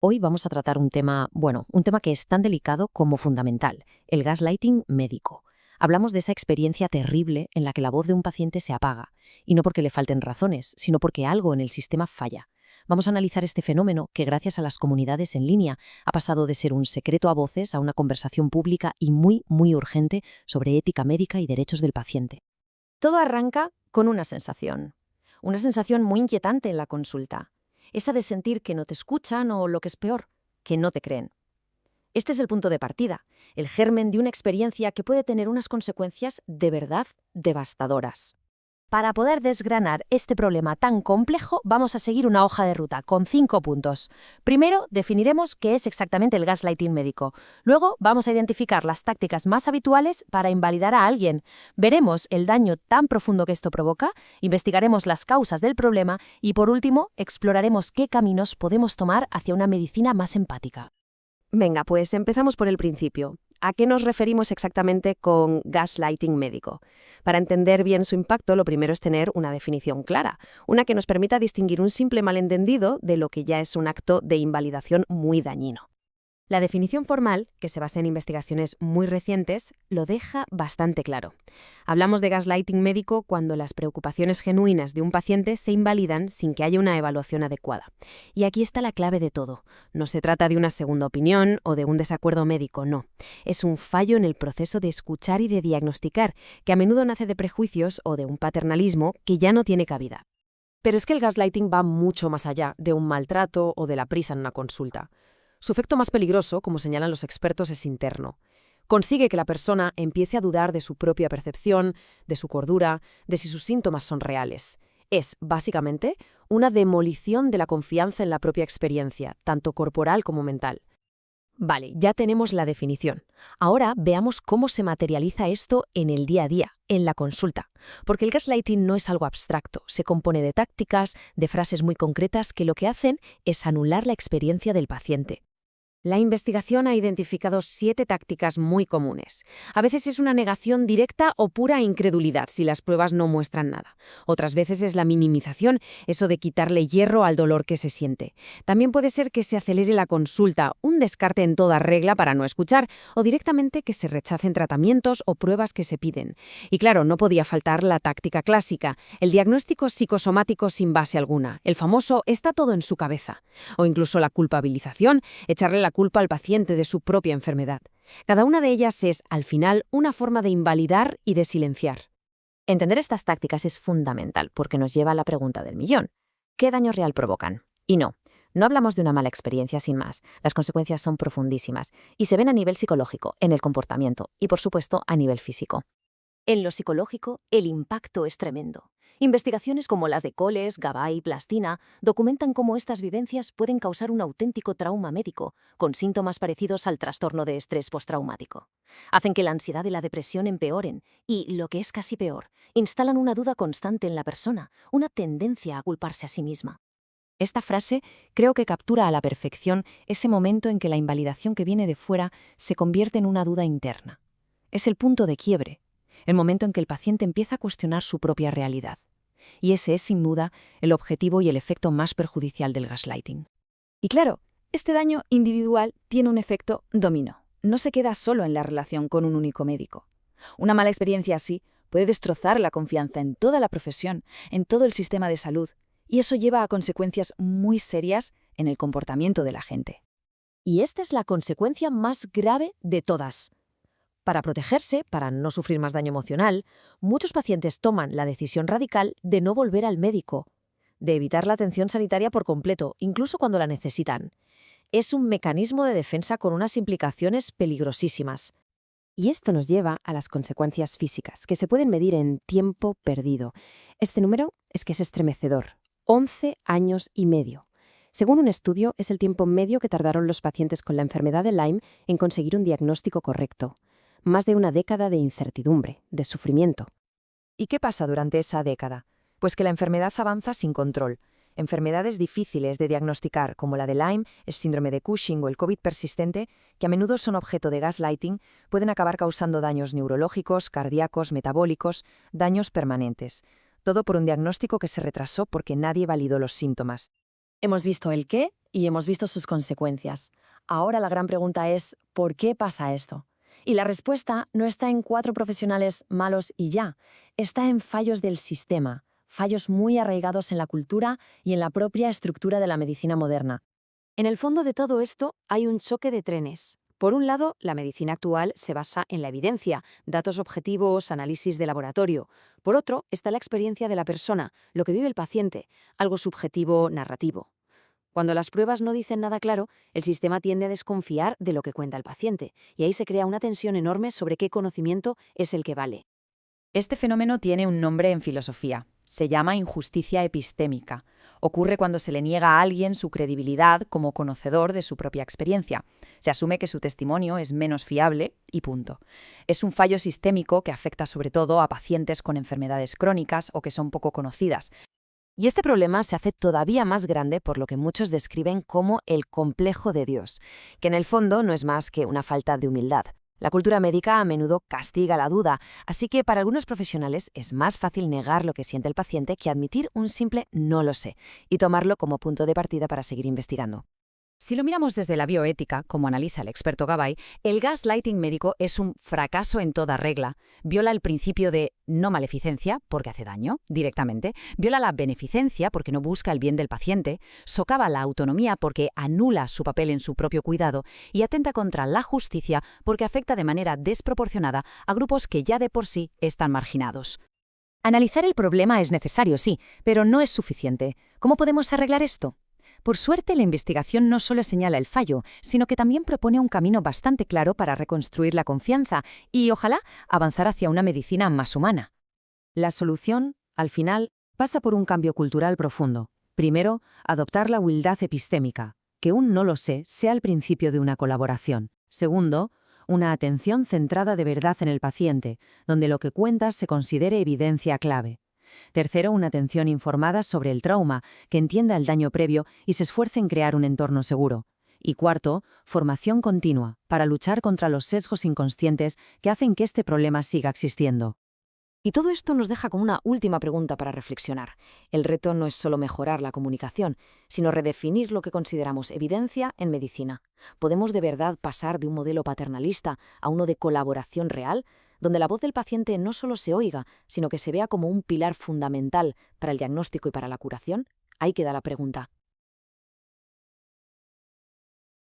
Hoy vamos a tratar un tema, un tema que es tan delicado como fundamental, el gaslighting médico. Hablamos de esa experiencia terrible en la que la voz de un paciente se apaga, y no porque le falten razones, sino porque algo en el sistema falla. Vamos a analizar este fenómeno que, gracias a las comunidades en línea, ha pasado de ser un secreto a voces a una conversación pública y muy urgente sobre ética médica y derechos del paciente. Todo arranca con una sensación muy inquietante en la consulta, esa de sentir que no te escuchan o, lo que es peor, que no te creen. Este es el punto de partida, el germen de una experiencia que puede tener unas consecuencias de verdad devastadoras. Para poder desgranar este problema tan complejo, vamos a seguir una hoja de ruta con 5 puntos. Primero, definiremos qué es exactamente el gaslighting médico. Luego, vamos a identificar las tácticas más habituales para invalidar a alguien. Veremos el daño tan profundo que esto provoca, investigaremos las causas del problema y, por último, exploraremos qué caminos podemos tomar hacia una medicina más empática. Venga, pues empezamos por el principio. ¿A qué nos referimos exactamente con gaslighting médico? Para entender bien su impacto, lo primero es tener una definición clara, una que nos permita distinguir un simple malentendido de lo que ya es un acto de invalidación muy dañino. La definición formal, que se basa en investigaciones muy recientes, lo deja bastante claro. Hablamos de gaslighting médico cuando las preocupaciones genuinas de un paciente se invalidan sin que haya una evaluación adecuada. Y aquí está la clave de todo. No se trata de una segunda opinión o de un desacuerdo médico, no. Es un fallo en el proceso de escuchar y de diagnosticar, que a menudo nace de prejuicios o de un paternalismo que ya no tiene cabida. Pero es que el gaslighting va mucho más allá de un maltrato o de la prisa en una consulta. Su efecto más peligroso, como señalan los expertos, es interno. Consigue que la persona empiece a dudar de su propia percepción, de su cordura, de si sus síntomas son reales. Es, básicamente, una demolición de la confianza en la propia experiencia, tanto corporal como mental. Vale, ya tenemos la definición. Ahora veamos cómo se materializa esto en el día a día, en la consulta. Porque el gaslighting no es algo abstracto, se compone de tácticas, de frases muy concretas que lo que hacen es anular la experiencia del paciente. La investigación ha identificado 7 tácticas muy comunes. A veces es una negación directa o pura incredulidad si las pruebas no muestran nada. Otras veces es la minimización, eso de quitarle hierro al dolor que se siente. También puede ser que se acelere la consulta, un descarte en toda regla para no escuchar, o directamente que se rechacen tratamientos o pruebas que se piden. Y claro, no podía faltar la táctica clásica, el diagnóstico psicosomático sin base alguna, el famoso está todo en su cabeza. O incluso la culpabilización, echarle la culpa al paciente de su propia enfermedad. Cada una de ellas es, al final, una forma de invalidar y de silenciar. Entender estas tácticas es fundamental porque nos lleva a la pregunta del millón. ¿Qué daño real provocan? Y no hablamos de una mala experiencia sin más. Las consecuencias son profundísimas y se ven a nivel psicológico, en el comportamiento y, por supuesto, a nivel físico. En lo psicológico, el impacto es tremendo. Investigaciones como las de Coles, Gabay y Plastina documentan cómo estas vivencias pueden causar un auténtico trauma médico, con síntomas parecidos al trastorno de estrés postraumático. Hacen que la ansiedad y la depresión empeoren y, lo que es casi peor, instalan una duda constante en la persona, una tendencia a culparse a sí misma. Esta frase creo que captura a la perfección ese momento en que la invalidación que viene de fuera se convierte en una duda interna. Es el punto de quiebre, el momento en que el paciente empieza a cuestionar su propia realidad. Y ese es, sin duda, el objetivo y el efecto más perjudicial del gaslighting. Y claro, este daño individual tiene un efecto dominó. No se queda solo en la relación con un único médico. Una mala experiencia así puede destrozar la confianza en toda la profesión, en todo el sistema de salud, y eso lleva a consecuencias muy serias en el comportamiento de la gente. Y esta es la consecuencia más grave de todas. Para protegerse, para no sufrir más daño emocional, muchos pacientes toman la decisión radical de no volver al médico, de evitar la atención sanitaria por completo, incluso cuando la necesitan. Es un mecanismo de defensa con unas implicaciones peligrosísimas. Y esto nos lleva a las consecuencias físicas, que se pueden medir en tiempo perdido. Este número es que es estremecedor. 11 años y medio. Según un estudio, es el tiempo medio que tardaron los pacientes con la enfermedad de Lyme en conseguir un diagnóstico correcto. Más de una década de incertidumbre, de sufrimiento. ¿Y qué pasa durante esa década? Pues que la enfermedad avanza sin control. Enfermedades difíciles de diagnosticar, como la de Lyme, el síndrome de Cushing o el COVID persistente, que a menudo son objeto de gaslighting, pueden acabar causando daños neurológicos, cardíacos, metabólicos, daños permanentes. Todo por un diagnóstico que se retrasó porque nadie validó los síntomas. Hemos visto el qué, y hemos visto sus consecuencias. Ahora la gran pregunta es, ¿por qué pasa esto? Y la respuesta no está en 4 profesionales malos y ya, está en fallos del sistema, fallos muy arraigados en la cultura y en la propia estructura de la medicina moderna. En el fondo de todo esto hay un choque de trenes. Por un lado, la medicina actual se basa en la evidencia, datos objetivos, análisis de laboratorio. Por otro, está la experiencia de la persona, lo que vive el paciente, algo subjetivo, narrativo. Cuando las pruebas no dicen nada claro, el sistema tiende a desconfiar de lo que cuenta el paciente, y ahí se crea una tensión enorme sobre qué conocimiento es el que vale. Este fenómeno tiene un nombre en filosofía. Se llama injusticia epistémica. Ocurre cuando se le niega a alguien su credibilidad como conocedor de su propia experiencia. Se asume que su testimonio es menos fiable y punto. Es un fallo sistémico que afecta sobre todo a pacientes con enfermedades crónicas o que son poco conocidas. Y este problema se hace todavía más grande por lo que muchos describen como el complejo de Dios, que en el fondo no es más que una falta de humildad. La cultura médica a menudo castiga la duda, así que para algunos profesionales es más fácil negar lo que siente el paciente que admitir un simple no lo sé y tomarlo como punto de partida para seguir investigando. Si lo miramos desde la bioética, como analiza el experto Gabay, el gaslighting médico es un fracaso en toda regla. Viola el principio de no maleficencia, porque hace daño, directamente. Viola la beneficencia, porque no busca el bien del paciente. Socava la autonomía, porque anula su papel en su propio cuidado. Y atenta contra la justicia, porque afecta de manera desproporcionada a grupos que ya de por sí están marginados. Analizar el problema es necesario, sí, pero no es suficiente. ¿Cómo podemos arreglar esto? Por suerte, la investigación no solo señala el fallo, sino que también propone un camino bastante claro para reconstruir la confianza y, ojalá, avanzar hacia una medicina más humana. La solución, al final, pasa por un cambio cultural profundo. Primero, adoptar la humildad epistémica, que un no lo sé sea el principio de una colaboración. Segundo, una atención centrada de verdad en el paciente, donde lo que cuentas se considere evidencia clave. Tercero, una atención informada sobre el trauma, que entienda el daño previo y se esfuerce en crear un entorno seguro. Y cuarto, formación continua, para luchar contra los sesgos inconscientes que hacen que este problema siga existiendo. Y todo esto nos deja con una última pregunta para reflexionar. El reto no es solo mejorar la comunicación, sino redefinir lo que consideramos evidencia en medicina. ¿Podemos de verdad pasar de un modelo paternalista a uno de colaboración real, donde la voz del paciente no solo se oiga, sino que se vea como un pilar fundamental para el diagnóstico y para la curación? Ahí queda la pregunta.